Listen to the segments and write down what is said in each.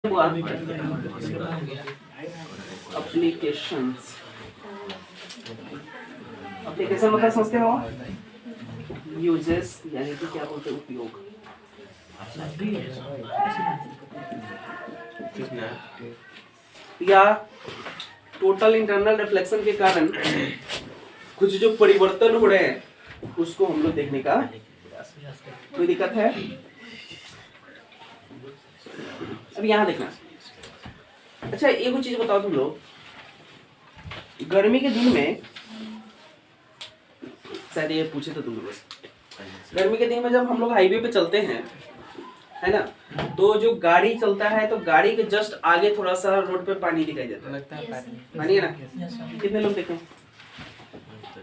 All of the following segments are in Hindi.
एप्लीकेशंस एप्लीकेशन मतलब समझते हो यूजेस यानी कि क्या बोलते हैं उपयोग। या टोटल इंटरनल रिफ्लेक्शन के कारण कुछ जो परिवर्तन हो रहे हैं उसको हम लोग देखने का कोई दिक्कत है। अब यहाँ देखना। अच्छा एक चीज बताओ तुम लोग, गर्मी के दिन में शायद ये पूछे तो तुम लोग, गर्मी के दिन में जब हम लोग हाईवे पे चलते हैं है ना, तो जो गाड़ी चलता है तो गाड़ी के जस्ट आगे थोड़ा सा रोड पे पानी दिखाई देता है, पानी है ना। कितने लोग देखे हैं?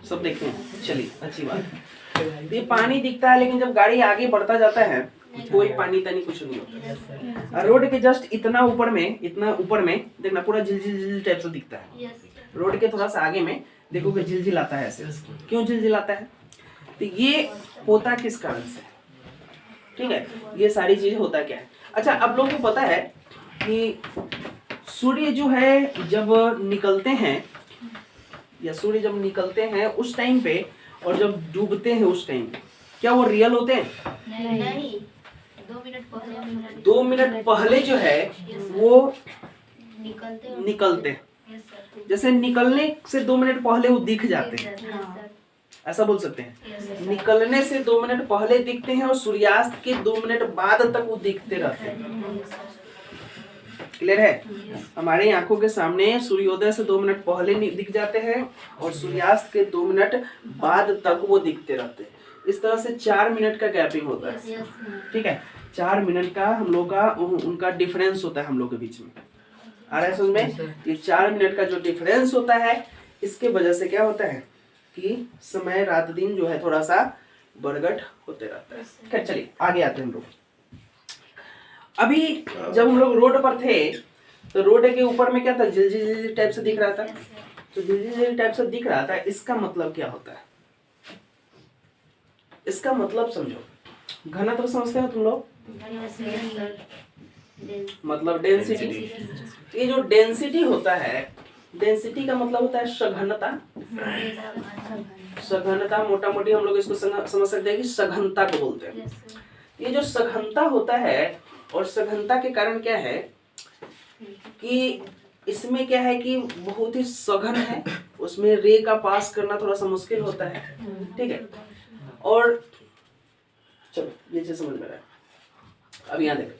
सब देखते हैं, चलिए अच्छी बात। ये पानी दिखता है लेकिन जब गाड़ी आगे बढ़ता जाता है कोई पानी तानी कुछ नहीं होता। रोड के जस्ट इतना ऊपर में देखना पूरा झिलझिल टाइप से दिखता है। रोड के थोड़ा सा आगे में देखोगे झिलझिल आता है ऐसे। क्यों झिलझिल आता है? तो ये होता किस कारण से, ठीक है, ये सारी चीज होता क्या है। अच्छा अब लोगों को पता है कि सूर्य जो है जब निकलते हैं या सूर्य जब निकलते हैं उस टाइम पे और जब डूबते हैं उस टाइम पे क्या वो रियल होते हैं? नहीं। 2 मिनट पहले जो है वो निकलते हैं। जैसे निकलने से 2 मिनट पहले वो दिख जाते हैं, ऐसा बोल सकते हैं। निकलने से 2 मिनट पहले दिखते हैं और सूर्यास्त के 2 मिनट बाद तक वो दिखते रहते हैं। क्लियर है? हमारे आंखों के सामने सूर्योदय से 2 मिनट पहले दिख जाते हैं और सूर्यास्त के 2 मिनट बाद तक वो दिखते रहते हैं। इस तरह से 4 मिनट का गैपिंग होता है, ठीक है। 4 मिनट का हम लोग का उनका डिफरेंस होता है हम लोग के बीच में। आ रहा है समझ में? ये 4 मिनट का जो डिफरेंस होता है इसके वजह से क्या होता है कि समय रात दिन जो है थोड़ा सा बरगट होते रहता है। ठीक, चलिए आगे आते हैं हम लोग। अभी जब हम लोग रोड पर थे तो रोड के ऊपर में क्या था, झिलझिल टाइप से दिख रहा था। तो झिलझिल टाइप से दिख रहा था, इसका मतलब क्या होता है? इसका मतलब समझो, घनत्व तो समझते हो तुम लोग, मतलब डेंसिटी। ये जो डेंसिटी होता है, डेंसिटी का मतलब होता है सघनता। सघनता मोटा मोटी हम लोग इसको समझ सकते हैं कि सघनता को बोलते हैं। ये जो सघनता होता है और सघनता के कारण क्या है कि इसमें क्या है कि बहुत ही सघन है, उसमें रे का पास करना थोड़ा सा मुश्किल होता है, ठीक है। और चलो ये चीज समझ में रहा है। अब यहाँ देखो,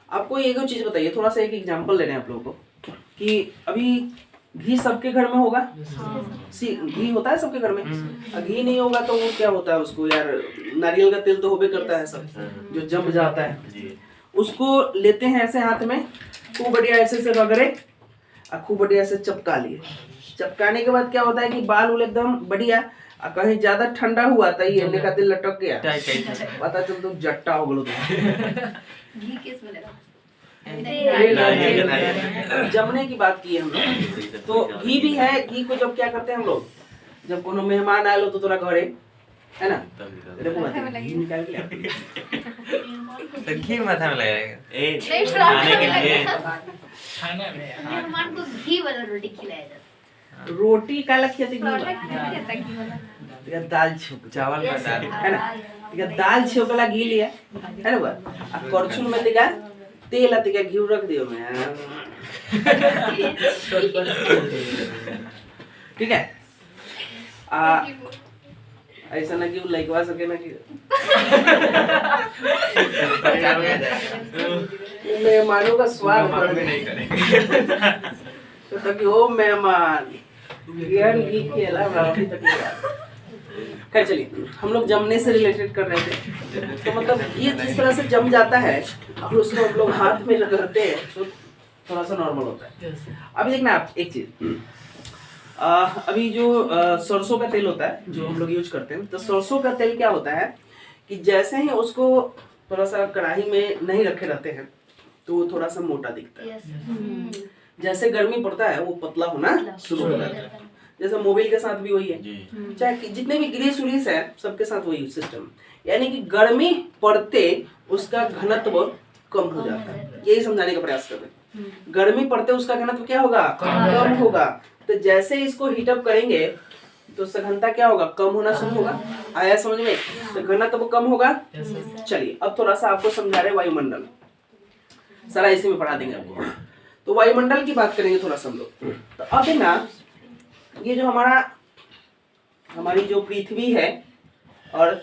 आपको एक चीज बताइए, थोड़ा सा एक एग्जांपल ले रहे हैं आप लोगों को कि अभी घी सबके घर में होगा। घी होता है सबके घर में। घी नहीं होगा तो वो क्या होता है उसको, यार नारियल का तेल तो होबे करता है सब, जो जम जाता है उसको लेते हैं ऐसे हाथ में, खूब बढ़िया ऐसे से रगड़े और खूब बढ़िया ऐसे चपका लिए। चपकाने के बाद क्या होता है कि बाल उल एकदम बढ़िया, कहीं ज्यादा ठंडा हुआ था ये एने का दिल लटक गया, पता चल तो जट्टा हो गलो। जमने की बात की है हम लोग, तो घी भी है। घी को जब क्या करते हैं हम लोग, जब कोनो मेहमान आए लो तो थोड़ा घरे है ना, घी निकाल के तो घी माथा में लगाएगा खाने में मेहमान को घी वाला रोटी खिलाया जाता है। रोटी का लखियती दाल चावल का दाल है ना, दाल छिड़कला घी लिया है ना, आ करछुल में दिखा तेल आते घी रख दियो मैं, ठीक है। ऐसा ना कि वो लइकवा सके ना कि मेहमानों का स्वाद नहीं करेंगे तो कि ओ मेहमान घी खेला अभी तक नहीं। खैर चलिए, हम लोग जमने से रिलेटेड कर रहे थे, तो मतलब ये जिस तरह से जम जाता है और उसको हम लोग हाथ में रगड़ते हैं तो थोड़ा सा नॉर्मल होता है। अभी देखना आप एक चीज, अभी जो सरसों का तेल होता है जो हम लोग यूज करते हैं, तो सरसों का तेल क्या होता है कि जैसे ही उसको थोड़ा सा कढ़ाई में नहीं रखे रहते हैं तो वो थोड़ा सा मोटा दिखता है। जैसे गर्मी पड़ता है वो पतला होना शुरू हो जाता है। जैसे मोबाइल के साथ भी वही है, चाहे जितने भी ग्रीस उरीस है सबके साथ वही सिस्टम, यानी कि गर्मी पड़ते उसका घनत्व कम हो जाता है। यही समझाने का प्रयास कर रहे हैं। गर्मी पड़ते उसका घनत्व क्या होगा, कम होगा। तो जैसे इसको हीटअप करेंगे तो सघनता क्या होगा, कम होना शुरू होगा। आया समझ में? तो घनत्व कम होगा। चलिए अब थोड़ा सा आपको समझा रहे वायुमंडल, सारा इसी में पढ़ा देंगे आपको। तो वायुमंडल की बात करेंगे थोड़ा सा हम लोग। तो अब है ना, ये जो हमारी जो पृथ्वी है, अर्थ,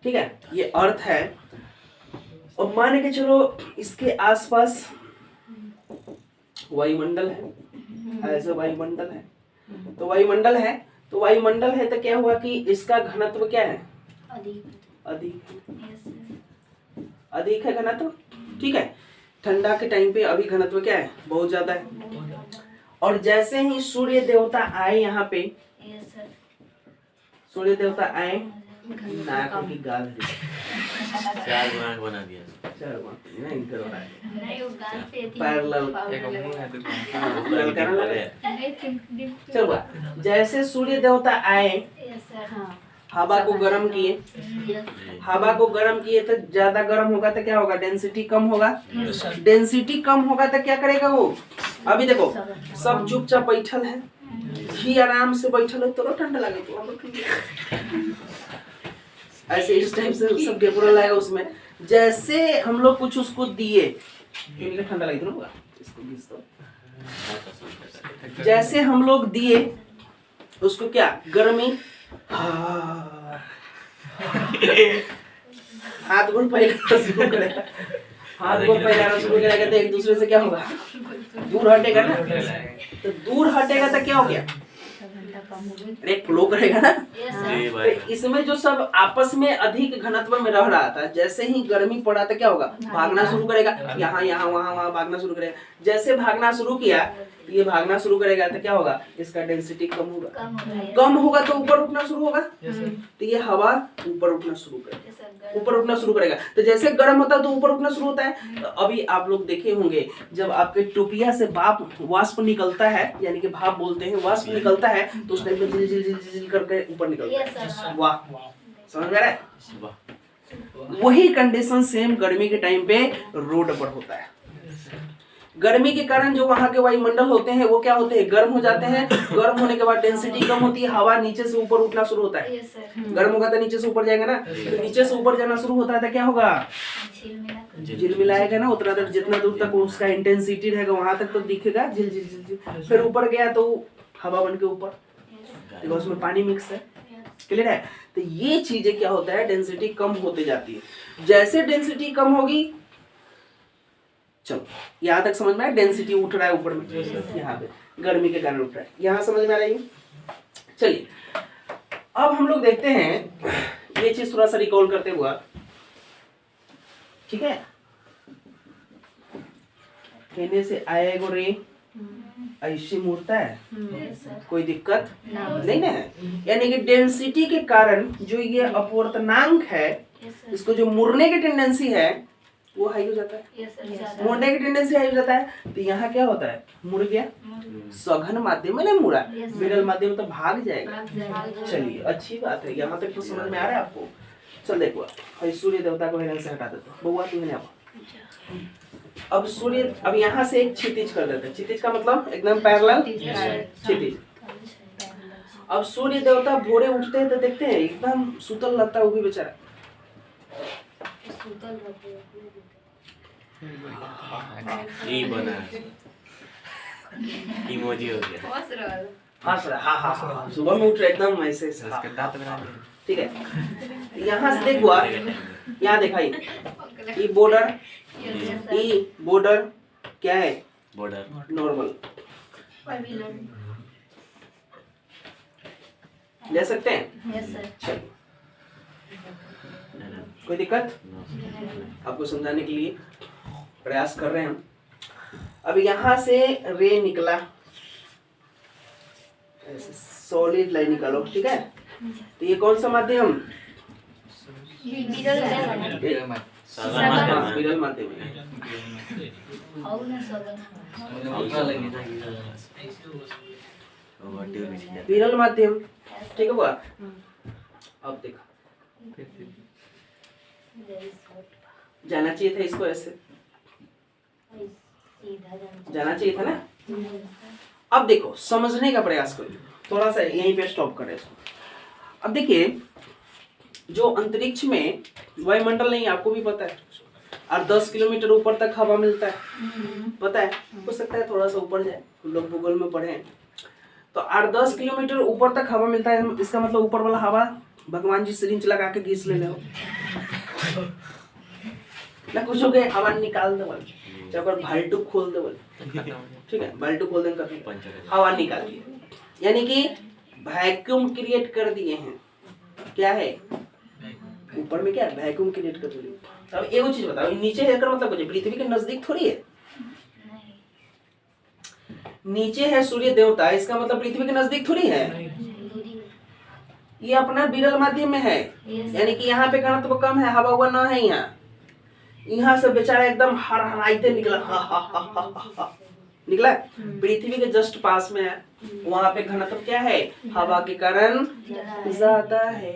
ठीक है, ये अर्थ है। और मान के चलो इसके आसपास वायुमंडल है, ऐसा वायुमंडल है। तो वायुमंडल है, तो वायुमंडल है तो क्या हुआ कि इसका घनत्व क्या है, अधिक है घनत्व, ठीक है। ठंडा के टाइम पे अभी घनत्व क्या है, बहुत ज्यादा है। और जैसे ही सूर्य देवता आए यहाँ पे, सूर्य देवता आए, नाक की गाल चार गुना बना दिया। नहीं इधर हो रहा है, नहीं वो गाल पे थी। पैरेलल एक मुंह है तो पैरेलल करने लगे। नहीं चलो जैसे सूर्य देवता आए, यस सर। हाँ हवा को गर्म किए, हवा को गर्म किए तो ज्यादा गर्म होगा तो क्या होगा, डेंसिटी कम होगा। डेंसिटी कम होगा तो क्या करेगा वो, अभी देखो सब चुपचाप बैठल है, ही आराम से बैठल है, तो ठंडा लगे तो हमको ठंडा। ऐसे इस टाइप से सब डेकोरेट आएगा उसमें। जैसे हम लोग कुछ उसको दिए, क्योंकि ठंडा लगी ना, इसको घिस दो। जैसे हम लोग दिए उसको क्या, गर्मी, हाथ गोड़ फैलाना शुरू करेगा, हाथ गोड़ फैलाना शुरू करेगा तो एक दूसरे से क्या होगा, दूर हटेगा ना। तो दूर हटेगा तो क्या हो गया, एक फ्लो करेगा ना। तो इसमें जो सब आपस में अधिक घनत्व में रह रहा था, जैसे ही गर्मी पड़ा तो क्या होगा, भागना शुरू करेगा, यहाँ यहाँ वहाँ वहाँ भागना शुरू करेगा। जैसे भागना शुरू किया, ये भागना शुरू करेगा तो क्या होगा, इसका डेंसिटी कम होगा। कम होगा तो ऊपर उठना शुरू होगा, तो ये हवा ऊपर उठना शुरू करेगा, ऊपर उठना शुरू करेगा। तो जैसे गर्म होता है तो ऊपर उठना शुरू होता है। तो अभी आप लोग देखे होंगे जब आपके टोपिया से वाष्प निकलता है, यानी कि भाप बोलते हैं, वाष्प निकलता है, तो उस टाइम में जिल जिल जिल जिल करके ऊपर निकलता है। वाह, समझ में आ रहा है? वही कंडीशन सेम गर्मी के टाइम पे रोड पर होता है। गर्मी के कारण जो वहां के वायुमंडल होते हैं वो क्या होते हैं, गर्म हो जाते हैं। गर्म होने के बाद डेंसिटी कम होती है, हवा नीचे से ऊपर उठना शुरू होता है। गर्म होगा तो नीचे से ऊपर जाएगा ना, तो नीचे से ऊपर जाना शुरू होता है तो क्या होगा, झिलमिलाएगा ना। उतना देर जितना दूर तक उसका इंटेंसिटी रहेगा वहां तक तो दिखेगा झिल झिल झिल। फिर ऊपर गया तो हवा बन के ऊपर, देखो उसमें पानी मिक्स है, क्लियर है। तो ये चीजें क्या होता है, डेंसिटी कम होते जाती है। जैसे डेंसिटी कम होगी, चलो यहाँ तक समझ में आया, डेंसिटी उठ रहा है ऊपर में, यहाँ पे गर्मी के कारण उठ रहा है, यहाँ समझ में आ रही है। चलिए अब हम लोग देखते हैं ये चीज थोड़ा सा रिकॉल करते हुआ, ठीक है। कहने से आएगा रे, ऐसे मुड़ता है, कोई दिक्कत नहीं ना है। यानी कि डेंसिटी के कारण जो ये अपवर्तनांक है, इसको जो मुड़ने की टेंडेंसी है वो हाई हो जाता है, मुड़ने की टेंडेंसी हाई हो जाता है। तो यहाँ क्या होता है, मुड़ गया, सघन माध्यम में नहीं मुड़ा, विरल माध्यम में तो भाग जाएगा। चलिए अच्छी बात है, यहाँ तक तो समझ में आ रहा है आपको। चल देखो सूर्य देवता को हिरण से हटा देते, बउआ तू है। अब सूर्य, अब यहाँ से एक क्षितिज कर देते हैं, क्षितिज का मतलब एकदम पैरेलल क्षितिज। अब सूर्य देवता भोरे उठते हैं तो देखते हैं एकदम सुतल लगता है वो भी बेचारा, ये बना इमोजी हो गया, हंस रहा, हाँ हाँ हाँ, सुबह में उठ रहे एकदम ऐसे, ठीक है। यहाँ से देखो, यहाँ देखा ये बॉर्डर, ये बॉर्डर क्या है, बॉर्डर नॉर्मल ले सकते हैं। कोई दिक्कत, आपको समझाने के लिए प्रयास कर रहे हैं हम। अब यहाँ से रे निकला, सॉलिड लाइन निकालो, ठीक है। तो ये कौन सा माध्यम, विरल माध्यम है। विरल माध्यम, ठीक है बुआ। अब देखो जाना चाहिए था इसको ऐसे, जाना चाहिए था ना। अब देखो समझने का प्रयास करो, थोड़ा सा यहीं पे स्टॉप करें इसको। अब देखिए जो अंतरिक्ष में वायुमंडल नहीं, आपको भी पता है, और 10 किलोमीटर ऊपर तक हवा मिलता है, पता है, हो सकता है थोड़ा सा ऊपर जाए, हम लोग भूगोल में पढ़े हैं। तो 8-10 किलोमीटर ऊपर तक हवा मिलता है, इसका मतलब ऊपर वाला हवा भगवान जी सिरिंज लगा के घीस ले लो ना, कुछ हो गया हवा निकाल दे बोले, जब भाल्टू खोल दे बोले, ठीक है, बाल्टू खोल देने का हवा निकाल दी, यानी कि वैक्यूम क्रिएट कर दिए हैं। क्या है ऊपर में, क्या वैक्यूम क्रिएट कर दिए। अब एक चीज बताओ, नीचे है का मतलब कुछ पृथ्वी के नजदीक थोड़ी है, नीचे है सूर्य देवता, इसका मतलब पृथ्वी के नजदीक थोड़ी है, ये अपना विरल माध्यम में है, यानी कि यहाँ पे घनत्व कम है, हवा हुआ ना है, यहाँ से बेचारा एकदम हरहराते निकला, निकला, पृथ्वी के जस्ट पास में है, वहां पे घनत्व क्या है, हवा के कारण ज्यादा है,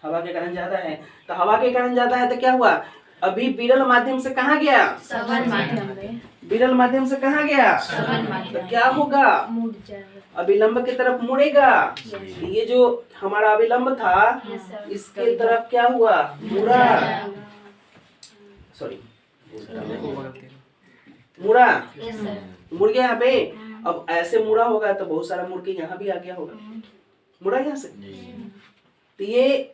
हवा के कारण ज्यादा है। तो हवा के कारण ज्यादा है तो क्या हुआ, अभी विरल माध्यम से कहाँ गया, विरल माध्यम से कहाँ गया, तो क्या होगा, अभिलंब की तरफ मुड़ेगा। ये जो हमारा अभिलंब था इसके तरफ क्या हुआ, मुड़ा, सॉरी मुड़ा, मुड़ गया यहाँ पे। अब ऐसे मुड़ा होगा तो बहुत सारा मुड़ के यहाँ भी आ गया होगा, मुड़ा यहाँ से। तो ये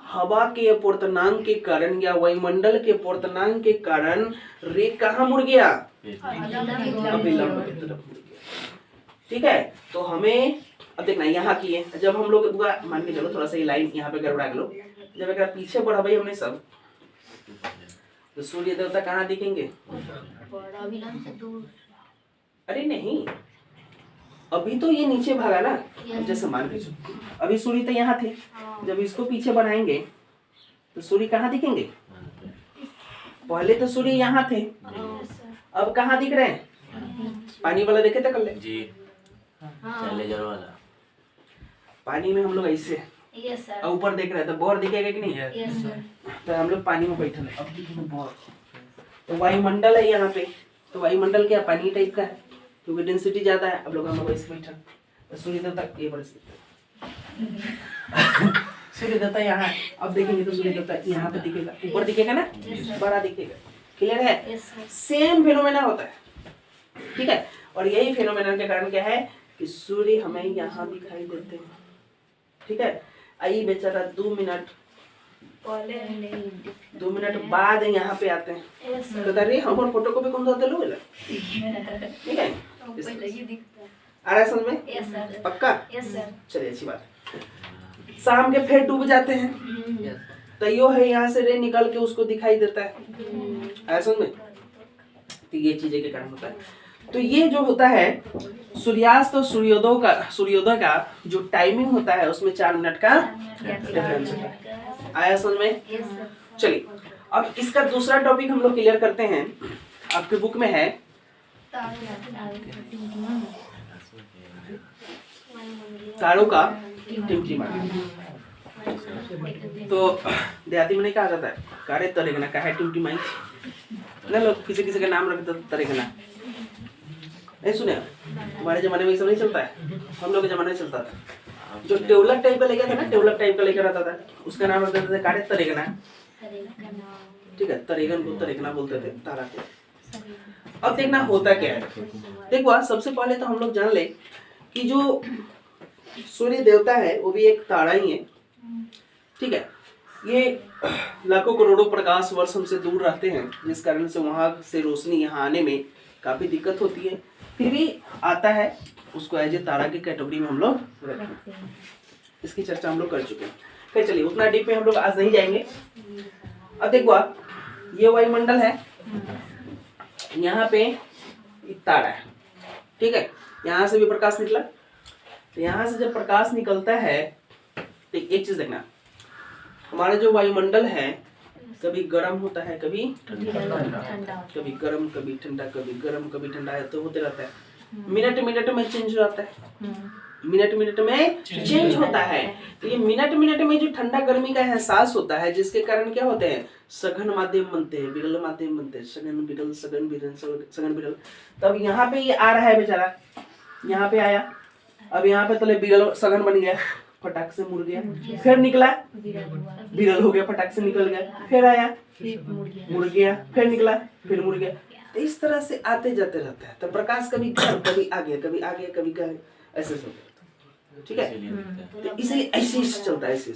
हवा के अपवर्तनांक के कारण या वायुमंडल के अपवर्तनांक के कारण रे कहाँ मुड़ गया, अभिलंब की तरफ मुड़ गया, ठीक है। तो हमें अब देखना यहाँ की है, जब हम लोग मान के चलो थोड़ा सा ये लाइन यहाँ पे गड़बड़ा लो, जब एक पीछे बढ़ा भाई हमने सब, तो सूर्य देवता कहाँ दिखेंगे, अरे नहीं, अभी तो ये नीचे भागा ना, जैसे मान के चलो अभी सूर्य तो यहाँ थे, जब इसको पीछे बढ़ाएंगे तो सूर्य कहाँ दिखेंगे, पहले तो सूर्य यहाँ थे, अब कहाँ दिख रहे हैं, पानी वाला देखे थे कल जी, चैलेंजर वाला, पानी में हम लोग ऐसे ऊपर देख रहे थे, बोर दिखेगा कि नहीं, तो हम लोग पानी में बैठे हैं, अब दिखेगा बोर। तो वायुमंडल है यहाँ पे, तो वायुमंडल क्या पानी टाइप का है, क्योंकि डेंसिटी ज्यादा है, अब लोग हम लोग ऐसे बैठे, तो सूर्य देवता ये सूर्य देवता यहाँ, अब देखेंगे तो सूर्य देवता यहाँ पे दिखेगा, ऊपर दिखेगा ना, बड़ा दिखेगा, क्लियर है। सेम फेनोमेना होता है, ठीक है। और यही फेनोमेना के कारण क्या है कि सूर्य हमें यहाँ दिखाई देते हैं, ठीक है। आइए बेचारा 2 मिनट बाद यहाँ पे आते हैं, तो अरे हमारे फोटो को भी कौन सा लो, ठीक है, आ रहा है समझ में, पक्का, चलिए अच्छी बात। शाम के फिर डूब जाते हैं, तो यो है यहाँ से रे निकल के उसको दिखाई देता है, ऐसा में, तो ये चीजें के कारण होता है। तो ये जो होता है सूर्यास्त और सूर्योदय का जो टाइमिंग होता है उसमें 4 मिनट का डिफरेंस होता है, आया समझ में। चलिए अब इसका दूसरा टॉपिक हम लोग क्लियर करते हैं, आपके बुक में है तारों का टिमटिमाना। तो देहाती में नहीं कहा जाता है कारे तरेगना का है टिमटिमाई ना, लोग किसी किसी का नाम रखते तरेगना, नहीं सुने हमारे जमाने में ये सब नहीं चलता है, हम लोग के जमाने में चलता था। जो टेवलक टाइप का लेकर था ना, टेवलक टाइप का लेकर आता था, उसका नाम रखते थे कारे तरेगना, ठीक है, तरेगन को तरेगना बोलते थे तारा को। अब देखना होता क्या है, देखो सबसे पहले तो हम लोग जान ले कि जो सूर्य देवता है वो भी एक तारा ही है, ठीक है। ये लाखों करोड़ों प्रकाश वर्ष हमसे दूर रहते हैं, जिस कारण से वहां से रोशनी यहाँ आने में काफी दिक्कत होती है, फिर भी आता है, उसको एज ए तारा की कैटेगरी में हम लोग रखें। इसकी चर्चा हम लोग कर चुके हैं, फिर चलिए उतना डीप में हम लोग आज नहीं जाएंगे। अब देखो आप, ये वायुमंडल है, यहाँ पे तारा है, ठीक है, यहाँ से भी प्रकाश निकला, तो यहाँ से जब प्रकाश निकलता है तो एक चीज देखना, हमारा जो वायुमंडल है कभी गर्म होता है, कभी ठंडा, कभी गर्म कभी ठंडा, कभी गर्म कभी ठंडा, तो होते रहता है, मिनट मिनट में चेंज हो जाता है, मिनट मिनट में चेंज होता है। तो ये मिनट मिनट में जो ठंडा गर्मी का एहसास होता है, जिसके कारण क्या होते हैं, सघन माध्यम बनते हैं, विरल माध्यम बनते हैं, सघन विरल सघन विरल सघन विरल। तब यहाँ पे ये आ रहा है बेचारा, यहाँ पे आया, अब यहाँ पे तले विरल सघन बन गया, फटाक से मुड़ गया, फिर निकला विरल हो गया, फटाक से निकल गया, फिर आया मुड़ गया, फिर निकला फिर मुड़ गया। तो इस तरह से आते जाते रहता है। तो प्रकाश कभी घर कभी आ गया, कभी आ गया, कभी घर, ऐसे सब, ठीक है। तो इसे ऐसे चलता है ऐसे।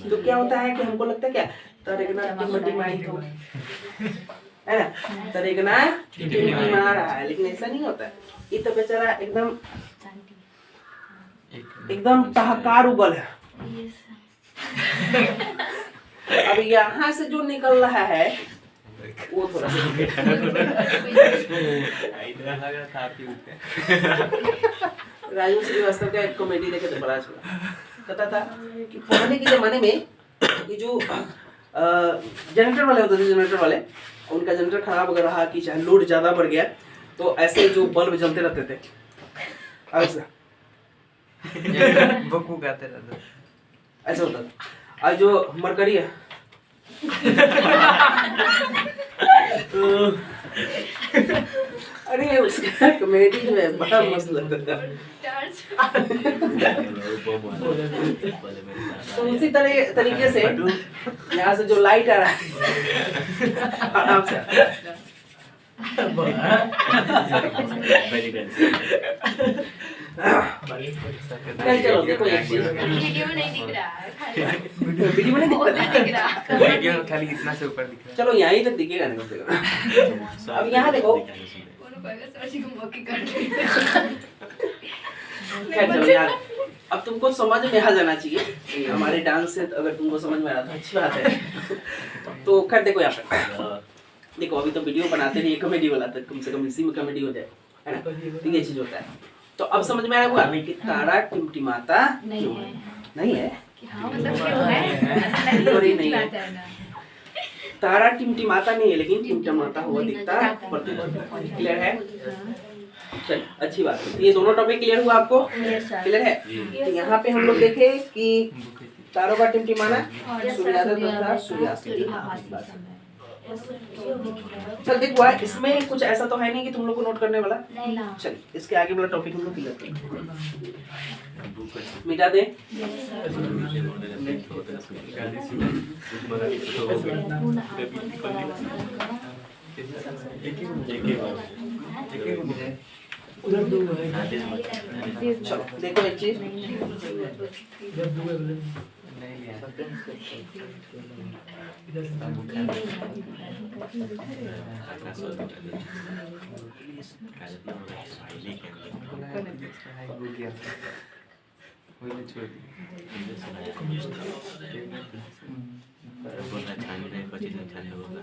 तो क्या होता है कि हमको लगता है क्या, तरेगना टिमटिमाई तो है ना, तरेगना टिमटिमा रहा है, लेकिन ऐसा नहीं होता है। ये तो बेचारा एकदम टहकार उबल है। अब यहाँ से जो निकल रहा है वो थोड़ा राजू श्रीवास्तव का एक कॉमेडी देखे थे, बड़ा अच्छा कहता था कि पुराने के जमाने में ये जो जनरेटर वाले होते थे, जनरेटर वाले, उनका जनरेटर खराब अगर रहा कि चाहे लोड ज्यादा बढ़ गया तो ऐसे जो बल्ब जलते रहते थे, ऐसा बकू गाते रहते, ऐसा होता था। और जो मरकरी है अरे उसका कॉमेडी जो है बड़ा मस्त लगता था। तो उसी तरीके से यहाँ से जो लाइट आ रहा है आराम से चलो देखो एक चीज, वीडियो में नहीं दिख रहा है, वीडियो में नहीं बहुत दिखता दिख रहा है। वीडियो में खाली इतना से ऊपर दिख रहा चलो यहीं तक दिखेगा नहीं कम से कम। अब यहाँ देखो, खैर चलो यार, अब तुमको समझ में आ जाना चाहिए हमारे डांस से। अगर तुमको समझ में आ रहा था अच्छी बात है। तो खैर देखो यहाँ पे, देखो अभी तो वीडियो बनाते नहीं, कॉमेडी वाला था, कम से कम इसी में कॉमेडी हो जाए, है ना। तो ये चीज होता है। तो अब समझ में आया हुआ कि तारा टिमटिमाता नहीं है, नहीं है, हाँ मतलब क्यों है, नहीं नहीं है, तारा टिमटिमाता नहीं है, लेकिन टिमटिमाता हुआ दिखता प्रतिबिंब। क्लियर है? चल अच्छी बात है। ये दोनों टॉपिक क्लियर हुआ आपको? क्लियर है? तो यहाँ पे हम लोग देखे कि तारों का टिमटिमाना, सूर्योदय तथा सूर्यास्त। चल देखो इसमें कुछ ऐसा तो है नहीं कि तुम लोग को नोट करने वाला। चल इसके आगे वाला टॉपिक हम लोग क्लियर करें, मिटा दें। चलो देखो एक चीज, बोलना छान नहीं, 25 छान होगा।